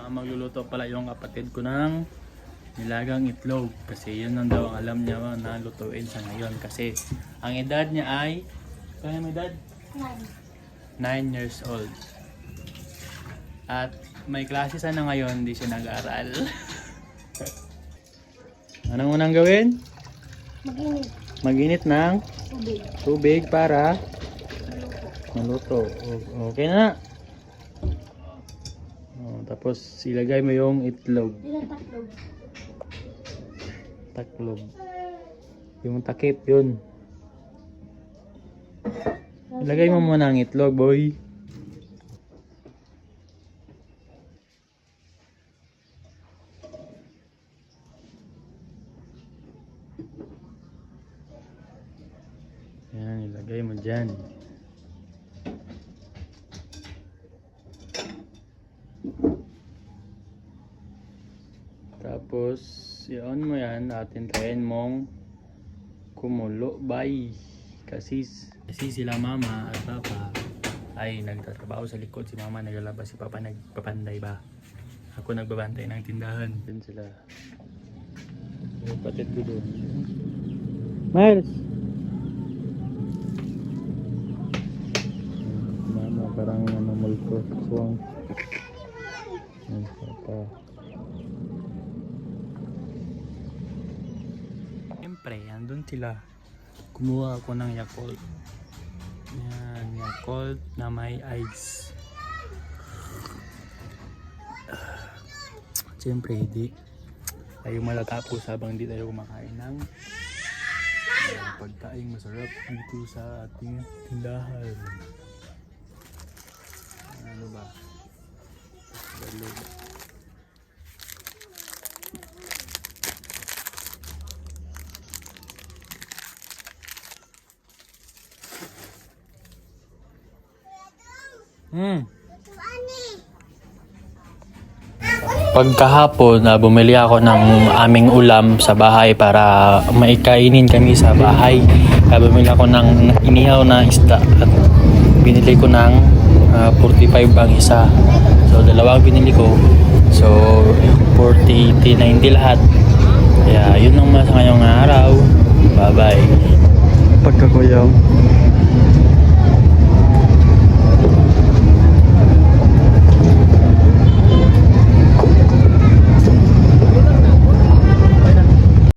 magluluto pala yung kapatid ko ng nilagang itlog. Kasi yun lang daw ang alam niya na lutuin sa ngayon. Kasi ang edad niya ay, kaya mo edad? 9 years old. At may klase sana ngayon, hindi siya nag-aaral. Anong unang gawin? Mag-init. Mag-init ng Tubig. tubig para maluto. Okay na. Tapos ilagay mo yung itlog. Ilang taklog? Taklog. Yung takip yun. Ilagay mo muna ang itlog, boy. Yan, ilagay mo dyan. Tapos, i-on mo yan at hintayin mong kumulo. Bye! Kasi sila mama at papa ay nagtatrabaho sa likod. Si mama naglalabas, si papa nagpapanday ba. Ako nagbabantay ng tindahan. Dun sila. Yung patid ko dun. Miles! Mama parang multo. Suwang. Yan, papa. Siyempre, andun sila. Kumuha ako ng Yakult. Yan, Yakult na may ice. Siyempre, hindi tayo malatapos habang hindi tayo kumakain ng pagkain masarap dito sa ating tindahan. Ano ba? Balog. Pagkahapon na bumili ako ng aming ulam sa bahay para maikainin kami sa bahay. Bumili ako ng inihaw na isda at binili ko ng 45 ang isa. So dalawang binili ko. So 40, 90 lahat. Kaya yun ang mas ngayong araw. Bye bye. Pagkakuyang